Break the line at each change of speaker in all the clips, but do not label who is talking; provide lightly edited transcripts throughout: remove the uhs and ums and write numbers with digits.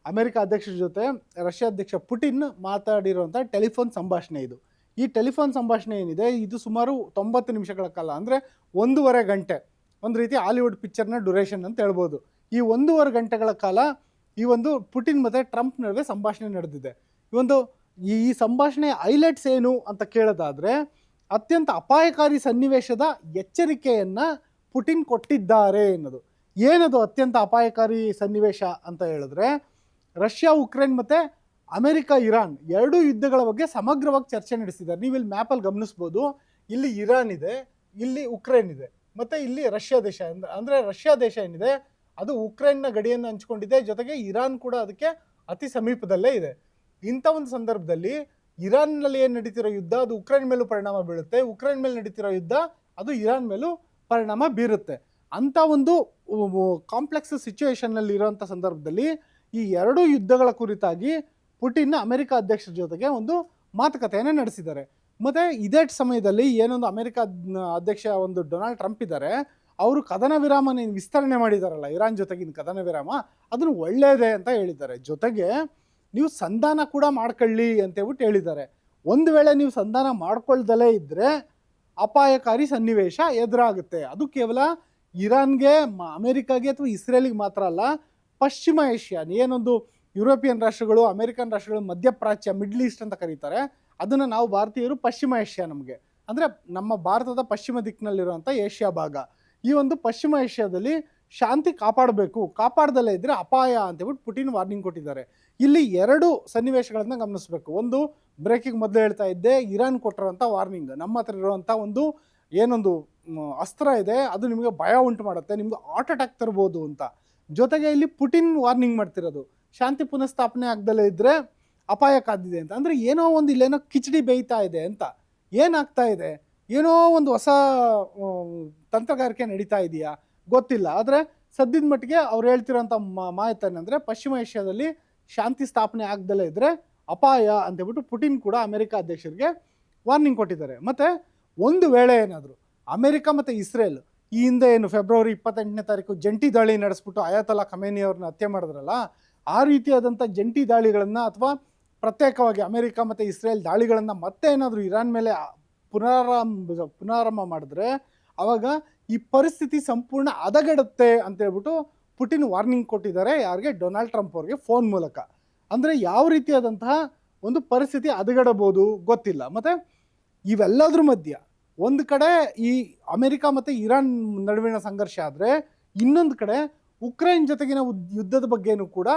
America ಅಧ್ಯಕ್ಷರ ಜೊತೆ Russia ಅಧ್ಯಕ್ಷ ಪುಟಿನ್ ಮಾತಾಡಿರುವಂಥ ಟೆಲಿಫೋನ್ ಸಂಭಾಷಣೆ ಇದು. ಈ ಟೆಲಿಫೋನ್ ಸಂಭಾಷಣೆ ಏನಿದೆ ಇದು ಸುಮಾರು 90 ನಿಮಿಷಗಳ ಕಾಲ, ಅಂದರೆ 1.5 ಗಂಟೆ, ಒಂದು ರೀತಿ ಹಾಲಿವುಡ್ ಪಿಕ್ಚರ್ನ ಡ್ಯುರೇಷನ್ ಅಂತ ಹೇಳ್ಬೋದು. ಈ 1.5 ಗಂಟೆಗಳ ಕಾಲ ಈ ಒಂದು ಪುಟಿನ್ ಮತ್ತು ಟ್ರಂಪ್ ನಡುವೆ ಸಂಭಾಷಣೆ ನಡೆದಿದೆ. ಈ ಸಂಭಾಷಣೆಯ ಹೈಲೈಟ್ಸ್ ಏನು ಅಂತ ಕೇಳೋದಾದರೆ, ಅತ್ಯಂತ ಅಪಾಯಕಾರಿ ಸನ್ನಿವೇಶದ ಎಚ್ಚರಿಕೆಯನ್ನು ಪುಟಿನ್ ಕೊಟ್ಟಿದ್ದಾರೆ ಅನ್ನೋದು. ಏನದು ಅತ್ಯಂತ ಅಪಾಯಕಾರಿ ಸನ್ನಿವೇಶ ಅಂತ ಹೇಳಿದ್ರೆ, ರಷ್ಯಾ ಉಕ್ರೇನ್ ಮತ್ತು ಅಮೆರಿಕ ಇರಾನ್ ಎರಡೂ ಯುದ್ಧಗಳ ಬಗ್ಗೆ ಸಮಗ್ರವಾಗಿ ಚರ್ಚೆ ನಡೆಸಿದ್ದಾರೆ. ನೀವು ಇಲ್ಲಿ ಮ್ಯಾಪಲ್ಲಿ ಗಮನಿಸ್ಬೋದು, ಇಲ್ಲಿ ಇರಾನ್ ಇದೆ, ಇಲ್ಲಿ ಉಕ್ರೇನ್ ಇದೆ, ಮತ್ತು ಇಲ್ಲಿ ರಷ್ಯಾ ದೇಶ. ಅಂದರೆ ರಷ್ಯಾ ದೇಶ ಏನಿದೆ ಅದು ಉಕ್ರೇನ್ನ ಗಡಿಯನ್ನು ಹಂಚ್ಕೊಂಡಿದೆ, ಜೊತೆಗೆ ಇರಾನ್ ಕೂಡ ಅದಕ್ಕೆ ಅತಿ ಸಮೀಪದಲ್ಲೇ ಇದೆ. ಇಂಥ ಒಂದು ಸಂದರ್ಭದಲ್ಲಿ ಇರಾನ್ನಲ್ಲಿ ಏನು ನಡೀತಿರೋ ಯುದ್ಧ ಅದು ಉಕ್ರೇನ್ ಮೇಲೂ ಪರಿಣಾಮ ಬೀಳುತ್ತೆ, ಉಕ್ರೇನ್ ಮೇಲೆ ನಡೀತಿರೋ ಯುದ್ಧ ಅದು ಇರಾನ್ ಮೇಲೂ ಪರಿಣಾಮ ಬೀರುತ್ತೆ. ಅಂಥ ಒಂದು ಕಾಂಪ್ಲೆಕ್ಸ್ ಸಿಚುವೇಶನ್ನಲ್ಲಿ ಇರೋಂಥ ಸಂದರ್ಭದಲ್ಲಿ ಈ ಎರಡೂ ಯುದ್ಧಗಳ ಕುರಿತಾಗಿ ಪುಟಿನ್ ಅಮೆರಿಕ ಅಧ್ಯಕ್ಷರ ಜೊತೆಗೆ ಒಂದು ಮಾತುಕತೆಯನ್ನು ನಡೆಸಿದ್ದಾರೆ. ಮತ್ತು ಇದೇ ಸಮಯದಲ್ಲಿ ಏನೊಂದು ಅಮೆರಿಕ ಅಧ್ಯಕ್ಷ ಒಂದು ಡೊನಾಲ್ಡ್ ಟ್ರಂಪ್ ಇದ್ದಾರೆ, ಅವರು ಕದನ ವಿರಾಮನ ವಿಸ್ತರಣೆ ಮಾಡಿದಾರಲ್ಲ ಇರಾನ್ ಜೊತೆಗಿನ ಕದನ ವಿರಾಮ, ಅದನ್ನು ಒಳ್ಳೆಯದೇ ಅಂತ ಹೇಳಿದ್ದಾರೆ. ಜೊತೆಗೆ ನೀವು ಸಂಧಾನ ಕೂಡ ಮಾಡ್ಕೊಳ್ಳಿ ಅಂತೇಳ್ಬಿಟ್ಟು ಹೇಳಿದ್ದಾರೆ. ಒಂದು ವೇಳೆ ನೀವು ಸಂಧಾನ ಮಾಡ್ಕೊಳ್ದಲೇ ಇದ್ದರೆ ಅಪಾಯಕಾರಿ ಸನ್ನಿವೇಶ ಎದುರಾಗುತ್ತೆ. ಅದು ಕೇವಲ ಇರಾನ್ಗೆ, ಅಮೆರಿಕಾಗೆ ಅಥವಾ ಇಸ್ರೇಲಿಗೆ ಮಾತ್ರ ಅಲ್ಲ, ಪಶ್ಚಿಮ ಏಷ್ಯಾ ಏನೊಂದು ಯುರೋಪಿಯನ್ ರಾಷ್ಟ್ರಗಳು, ಅಮೆರಿಕನ್ ರಾಷ್ಟ್ರಗಳು, ಮಧ್ಯಪ್ರಾಚ್ಯ, ಮಿಡ್ಲ್ ಈಸ್ಟ್ ಅಂತ ಕರೀತಾರೆ, ಅದನ್ನು ನಾವು ಭಾರತೀಯರು ಪಶ್ಚಿಮ ಏಷ್ಯಾ, ನಮಗೆ ಅಂದರೆ ನಮ್ಮ ಭಾರತದ ಪಶ್ಚಿಮ ದಿಕ್ಕಿನಲ್ಲಿರುವಂಥ ಏಷ್ಯಾ ಭಾಗ. ಈ ಒಂದು ಪಶ್ಚಿಮ ಏಷ್ಯಾದಲ್ಲಿ ಶಾಂತಿ ಕಾಪಾಡಬೇಕು, ಕಾಪಾಡ್ದಲೇ ಇದ್ದರೆ ಅಪಾಯ ಅಂತೇಳ್ಬಿಟ್ಟು ಪುಟಿನ್ ವಾರ್ನಿಂಗ್ ಕೊಟ್ಟಿದ್ದಾರೆ. ಇಲ್ಲಿ ಎರಡು ಸನ್ನಿವೇಶಗಳನ್ನು ಗಮನಿಸಬೇಕು. ಒಂದು, ಬ್ರೇಕಿಂಗ್ ಮೊದಲು ಹೇಳ್ತಾ ಇದ್ದೆ, ಇರಾನ್ ಕೊಟ್ಟಿರೋಂಥ ವಾರ್ನಿಂಗ್, ನಮ್ಮ ಹತ್ರ ಇರುವಂಥ ಏನೊಂದು ಅಸ್ತ್ರ ಇದೆ ಅದು ನಿಮಗೆ ಭಯ ಉಂಟು ಮಾಡುತ್ತೆ, ನಿಮ್ಗೆ ಹಾರ್ಟ್ ಅಟ್ಯಾಕ್ ತರ್ಬೋದು ಅಂತ. ಜೊತೆಗೆ ಇಲ್ಲಿ ಪುಟಿನ್ ವಾರ್ನಿಂಗ್ ಮಾಡ್ತಿರೋದು, ಶಾಂತಿ ಪುನಃಸ್ಥಾಪನೆ ಆಗದಲ್ಲೇ ಇದ್ದರೆ ಅಪಾಯ ಕಾದಿದೆ ಅಂತ. ಅಂದರೆ ಏನೋ ಒಂದು ಇಲ್ಲೇನೋ ಕಿಚಡಿ ಬೇಯ್ತಾ ಇದೆ ಅಂತ. ಏನಾಗ್ತಾ ಇದೆ, ಏನೋ ಒಂದು ಹೊಸ ತಂತ್ರಗಾರಿಕೆ ನಡೀತಾ ಇದೆಯಾ ಗೊತ್ತಿಲ್ಲ. ಆದರೆ ಸದ್ಯದ ಮಟ್ಟಿಗೆ ಅವ್ರು ಹೇಳ್ತಿರೋಂಥ ಮಾಹಿತಿ ಪಶ್ಚಿಮ ಏಷ್ಯಾದಲ್ಲಿ ಶಾಂತಿ ಸ್ಥಾಪನೆ ಆಗದಲ್ಲೇ ಇದ್ದರೆ ಅಪಾಯ ಅಂತೇಳ್ಬಿಟ್ಟು ಪುಟಿನ್ ಕೂಡ ಅಮೆರಿಕ ಅಧ್ಯಕ್ಷರಿಗೆ ವಾರ್ನಿಂಗ್ ಕೊಟ್ಟಿದ್ದಾರೆ. ಮತ್ತು ಒಂದು ವೇಳೆ ಏನಾದರೂ ಅಮೆರಿಕ ಮತ್ತು ಇಸ್ರೇಲ್ ಈ ಹಿಂದೆ ಏನು ಫೆಬ್ರವರಿ 28ನೇ ತಾರೀಕು ಜಂಟಿ ದಾಳಿ ನಡೆಸ್ಬಿಟ್ಟು ಅಯಾತೊಲ್ಲಾ ಖಮೇನಿ ಅವ್ರನ್ನ ಹತ್ಯೆ ಮಾಡಿದ್ರಲ್ಲ, ಆ ರೀತಿಯಾದಂಥ ಜಂಟಿ ದಾಳಿಗಳನ್ನು ಅಥವಾ ಪ್ರತ್ಯೇಕವಾಗಿ ಅಮೆರಿಕ ಮತ್ತು ಇಸ್ರೇಲ್ ದಾಳಿಗಳನ್ನು ಮತ್ತೆ ಏನಾದರೂ ಇರಾನ್ ಮೇಲೆ ಪುನರಾರಂಭ ಮಾಡಿದ್ರೆ ಆವಾಗ ಈ ಪರಿಸ್ಥಿತಿ ಸಂಪೂರ್ಣ ಹದಗೆಡುತ್ತೆ ಅಂತೇಳ್ಬಿಟ್ಟು ಪುಟಿನ್ ವಾರ್ನಿಂಗ್ ಕೊಟ್ಟಿದ್ದಾರೆ. ಯಾರಿಗೆ? ಡೊನಾಲ್ಡ್ ಟ್ರಂಪ್ ಅವ್ರಿಗೆ ಫೋನ್ ಮೂಲಕ. ಅಂದರೆ ಯಾವ ರೀತಿಯಾದಂತಹ ಒಂದು ಪರಿಸ್ಥಿತಿ ಹದಗೆಡಬಹುದು ಗೊತ್ತಿಲ್ಲ. ಮತ್ತು ಇವೆಲ್ಲದ್ರ ಮಧ್ಯ ಒಂದು ಕಡೆ ಈ ಅಮೆರಿಕ ಮತ್ತು ಇರಾನ್ ನಡುವಿನ ಸಂಘರ್ಷ ಆದರೆ, ಇನ್ನೊಂದು ಕಡೆ ಉಕ್ರೇನ್ ಜೊತೆಗಿನ ಯುದ್ಧದ ಬಗ್ಗೆನೂ ಕೂಡ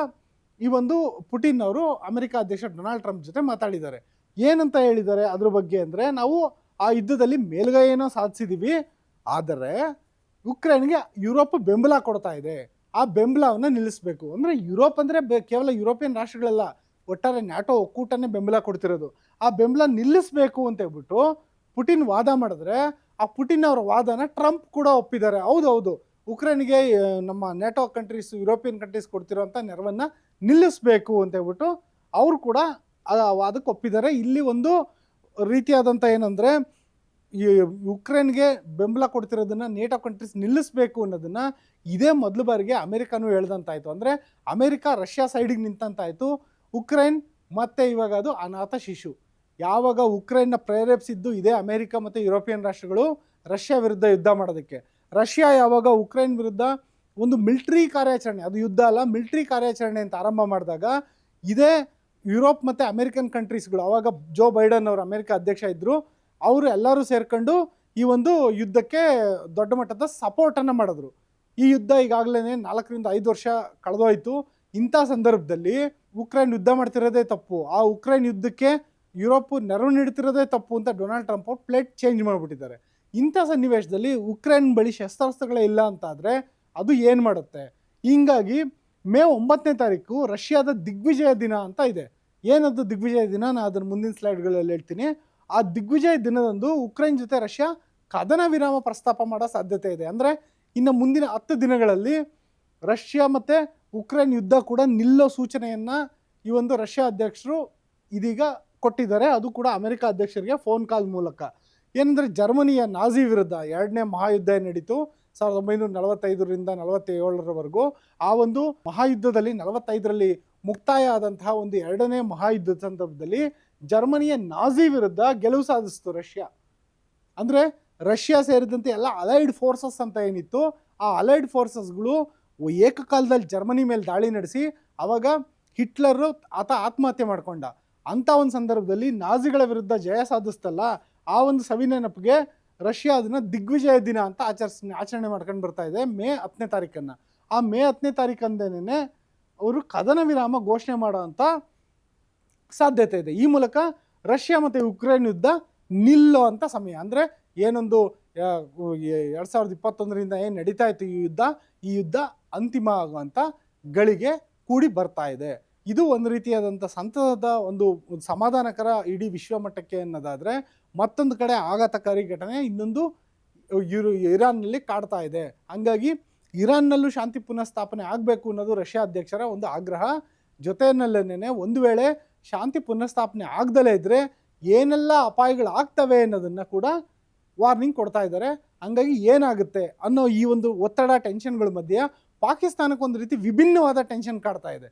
ಈ ಒಂದು ಪುಟಿನ್ ಅವರು ಅಮೆರಿಕ ಅಧ್ಯಕ್ಷ ಡೊನಾಲ್ಡ್ ಟ್ರಂಪ್ ಜೊತೆ ಮಾತಾಡಿದ್ದಾರೆ. ಏನಂತ ಹೇಳಿದ್ದಾರೆ ಅದ್ರ ಬಗ್ಗೆ ಅಂದರೆ, ನಾವು ಆ ಯುದ್ಧದಲ್ಲಿ ಮೇಲುಗೈಯೇನೋ ಸಾಧಿಸಿದ್ದೀವಿ, ಆದರೆ ಉಕ್ರೇನ್ಗೆ ಯುರೋಪ್ ಬೆಂಬಲ ಕೊಡ್ತಾ ಇದೆ, ಆ ಬೆಂಬಲವನ್ನು ನಿಲ್ಲಿಸಬೇಕು. ಅಂದರೆ ಯುರೋಪ್ ಅಂದರೆ ಕೇವಲ ಯುರೋಪಿಯನ್ ರಾಷ್ಟ್ರಗಳೆಲ್ಲ, ಒಟ್ಟಾರೆ ನ್ಯಾಟೋ ಒಕ್ಕೂಟನೇ ಬೆಂಬಲ ಕೊಡ್ತಿರೋದು. ಆ ಬೆಂಬಲ ನಿಲ್ಲಿಸಬೇಕು ಅಂತ ಹೇಳ್ಬಿಟ್ಟು ಪುಟಿನ್ ವಾದ ಮಾಡಿದ್ರೆ, ಆ ಪುಟಿನ್ ಅವರ ವಾದನ ಟ್ರಂಪ್ ಕೂಡ ಒಪ್ಪಿದ್ದಾರೆ. ಹೌದು, ಉಕ್ರೇನ್ಗೆ ನಮ್ಮ ನ್ಯಾಟೋ ಕಂಟ್ರೀಸ್, ಯುರೋಪಿಯನ್ ಕಂಟ್ರೀಸ್ ಕೊಡ್ತಿರೋಂಥ ನೆರವನ್ನು ನಿಲ್ಲಿಸಬೇಕು ಅಂತ ಹೇಳ್ಬಿಟ್ಟು ಅವರು ಕೂಡ ವಾದಕ್ಕೆ ಒಪ್ಪಿದ್ದಾರೆ. ಇಲ್ಲಿ ಒಂದು ರೀತಿಯಾದಂಥ ಏನಂದರೆ, ಈ ಯುಕ್ರೇನ್ಗೆ ಬೆಂಬಲ ಕೊಡ್ತಿರೋದನ್ನು ನೇಟೋ ಕಂಟ್ರೀಸ್ ನಿಲ್ಲಿಸಬೇಕು ಅನ್ನೋದನ್ನು ಇದೇ ಮೊದಲು ಬಾರಿಗೆ ಅಮೆರಿಕನೂ ಹೇಳ್ದಂತಾಯಿತು. ಅಂದರೆ ಅಮೆರಿಕ ರಷ್ಯಾ ಸೈಡಿಗೆ ನಿಂತಂತಾಯಿತು. ಉಕ್ರೇನ್ ಮತ್ತು ಇವಾಗ ಅದು ಅನಾಥ ಶಿಶು. ಯಾವಾಗ ಉಕ್ರೇನ್ನ ಪ್ರೇರೇಪಿಸಿದ್ದು ಇದೇ ಅಮೆರಿಕ ಮತ್ತು ಯುರೋಪಿಯನ್ ರಾಷ್ಟ್ರಗಳು ರಷ್ಯಾ ವಿರುದ್ಧ ಯುದ್ಧ ಮಾಡೋದಕ್ಕೆ. ರಷ್ಯಾ ಯಾವಾಗ ಉಕ್ರೇನ್ ವಿರುದ್ಧ ಒಂದು ಮಿಲಿಟ್ರಿ ಕಾರ್ಯಾಚರಣೆ, ಅದು ಯುದ್ಧ ಅಲ್ಲ, ಮಿಲಿಟ್ರಿ ಕಾರ್ಯಾಚರಣೆ ಅಂತ ಆರಂಭ ಮಾಡಿದಾಗ ಇದೇ ಯುರೋಪ್ ಮತ್ತು ಅಮೆರಿಕನ್ ಕಂಟ್ರೀಸ್ಗಳು, ಆವಾಗ ಜೋ ಬೈಡನ್ ಅವರು ಅಮೆರಿಕ ಅಧ್ಯಕ್ಷ ಇದ್ದರು, ಅವರು ಎಲ್ಲರೂ ಸೇರ್ಕೊಂಡು ಈ ಒಂದು ಯುದ್ಧಕ್ಕೆ ದೊಡ್ಡ ಮಟ್ಟದ ಸಪೋರ್ಟನ್ನು ಮಾಡಿದ್ರು. ಈ ಯುದ್ಧ ಈಗಾಗಲೇ 4ರಿಂದ 5 ವರ್ಷ ಕಳೆದೋಯ್ತು. ಇಂಥ ಸಂದರ್ಭದಲ್ಲಿ ಉಕ್ರೇನ್ ಯುದ್ಧ ಮಾಡ್ತಿರೋದೇ ತಪ್ಪು, ಆ ಉಕ್ರೇನ್ ಯುದ್ಧಕ್ಕೆ ಯುರೋಪ್ ನೆರವು ನೀಡ್ತಿರೋದೇ ತಪ್ಪು ಅಂತ ಡೊನಾಲ್ಡ್ ಟ್ರಂಪ್ ಅವರು ಪ್ಲೇಟ್ ಚೇಂಜ್ ಮಾಡಿಬಿಟ್ಟಿದ್ದಾರೆ. ಇಂಥ ಸನ್ನಿವೇಶದಲ್ಲಿ ಉಕ್ರೇನ್ ಬಳಿ ಶಸ್ತ್ರಾಸ್ತ್ರಗಳೇ ಇಲ್ಲ ಅಂತಾದರೆ ಅದು ಏನು ಮಾಡುತ್ತೆ? ಹೀಗಾಗಿ ಮೇ 9ನೇ ತಾರೀಕು ರಷ್ಯಾದ ದಿಗ್ವಿಜಯ ದಿನ ಅಂತ ಇದೆ. ಏನದು ದಿಗ್ವಿಜಯ ದಿನ? ನಾನು ಅದನ್ನು ಮುಂದಿನ ಸ್ಲೈಡ್ಗಳಲ್ಲಿ ಹೇಳ್ತೀನಿ. ಆ ದಿಗ್ವಿಜಯ ದಿನದಂದು ಉಕ್ರೇನ್ ಜೊತೆ ರಷ್ಯಾ ಕದನ ವಿರಾಮ ಪ್ರಸ್ತಾಪ ಮಾಡೋ ಸಾಧ್ಯತೆ ಇದೆ. ಅಂದರೆ ಇನ್ನು ಮುಂದಿನ 10 ದಿನಗಳಲ್ಲಿ ರಷ್ಯಾ ಮತ್ತು ಉಕ್ರೇನ್ ಯುದ್ಧ ಕೂಡ ನಿಲ್ಲೋ ಸೂಚನೆಯನ್ನು ಈ ಒಂದು ರಷ್ಯಾ ಅಧ್ಯಕ್ಷರು ಇದೀಗ ಕೊಟ್ಟಿದ್ದಾರೆ. ಅದು ಕೂಡ ಅಮೆರಿಕ ಅಧ್ಯಕ್ಷರಿಗೆ ಫೋನ್ ಕಾಲ್ ಮೂಲಕ. ಏನಂದರೆ, ಜರ್ಮನಿಯ ನಾಜಿ ವಿರುದ್ಧ 2ನೇ ಮಹಾಯುದ್ಧ ನಡೀತು 1945ರಿಂದ 47ರವರೆಗೂ. ಆ ಒಂದು ಮಹಾಯುದ್ಧದಲ್ಲಿ 45ರಲ್ಲಿ ಮುಕ್ತಾಯ ಆದಂತಹ ಒಂದು 2ನೇ ಮಹಾಯುದ್ಧದ ಸಂದರ್ಭದಲ್ಲಿ ಜರ್ಮನಿಯ ನಾಜಿ ವಿರುದ್ಧ ಗೆಲುವು ಸಾಧಿಸಿತು ರಷ್ಯಾ. ಅಂದರೆ ರಷ್ಯಾ ಸೇರಿದಂತೆ ಎಲ್ಲ ಅಲೈಡ್ ಫೋರ್ಸಸ್ ಅಂತ ಏನಿತ್ತು, ಆ ಅಲೈಡ್ ಫೋರ್ಸಸ್ಗಳು ಏಕಕಾಲದಲ್ಲಿ ಜರ್ಮನಿ ಮೇಲೆ ದಾಳಿ ನಡೆಸಿ ಅವಾಗ ಹಿಟ್ಲರು ಆತ್ಮಹತ್ಯೆ ಮಾಡ್ಕೊಂಡ. ಅಂಥ ಒಂದು ಸಂದರ್ಭದಲ್ಲಿ ನಾಜಿಗಳ ವಿರುದ್ಧ ಜಯ ಸಾಧಿಸ್ತಲ್ಲ, ಆ ಒಂದು ಸವಿನೆನಪಿಗೆ ರಷ್ಯಾ ಅದನ್ನು ದಿಗ್ವಿಜಯ ದಿನ ಅಂತ ಆಚರಣೆ ಮಾಡ್ಕೊಂಡು ಬರ್ತಾ ಇದೆ ಮೇ 10ನೇ ತಾರೀಕನ್ನು. ಆ ಮೇ 10ನೇ ತಾರೀಕಂದೇನೆ ಅವರು ಕದನ ವಿರಾಮ ಘೋಷಣೆ ಮಾಡೋ ಅಂಥ ಸಾಧ್ಯತೆ ಇದೆ. ಈ ಮೂಲಕ ರಷ್ಯಾ ಮತ್ತು ಯುಕ್ರೇನ್ ಯುದ್ಧ ನಿಲ್ಲೋ ಅಂಥ ಸಮಯ. ಅಂದರೆ ಏನೊಂದು 2021ರಿಂದ ಏನು ನಡೀತಾ ಇತ್ತು ಈ ಯುದ್ಧ ಅಂತಿಮ ಆಗುವಂಥ ಗಳಿಗೆ ಕೂಡಿ ಬರ್ತಾ ಇದೆ. ಇದು ಒಂದು ರೀತಿಯಾದಂಥ ಸಂತಸದ ಒಂದು ಸಮಾಧಾನಕರ ಇಡೀ ವಿಶ್ವಮಟ್ಟಕ್ಕೆ ಅನ್ನೋದಾದರೆ, ಮತ್ತೊಂದು ಕಡೆ ಆಘಾತಕಾರಿ ಘಟನೆ ಇನ್ನೊಂದು ಇರಾನ್ನಲ್ಲಿ ಕಾಡ್ತಾ ಇದೆ. ಹಂಗಾಗಿ ಇರಾನ್ನಲ್ಲೂ ಶಾಂತಿ ಪುನಃಸ್ಥಾಪನೆ ಆಗಬೇಕು ಅನ್ನೋದು ರಷ್ಯಾ ಅಧ್ಯಕ್ಷರ ಒಂದು ಆಗ್ರಹ. ಜೊತೆಯಲ್ಲೇನೆ ಒಂದು ವೇಳೆ ಶಾಂತಿ ಪುನಃಸ್ಥಾಪನೆ ಆಗದಲ್ಲೇ ಇದ್ದರೆ ಏನೆಲ್ಲ ಅಪಾಯಗಳು ಆಗ್ತವೆ ಅನ್ನೋದನ್ನು ಕೂಡ ವಾರ್ನಿಂಗ್ ಕೊಡ್ತಾ ಇದ್ದಾರೆ. ಹಂಗಾಗಿ ಏನಾಗುತ್ತೆ ಅನ್ನೋ ಈ ಒಂದು ಒತ್ತಡ ಟೆನ್ಷನ್ಗಳ ಮಧ್ಯೆ ಪಾಕಿಸ್ತಾನಕ್ಕೆ ಒಂದು ರೀತಿ ವಿಭಿನ್ನವಾದ ಟೆನ್ಷನ್ ಕಾಡ್ತಾ ಇದೆ.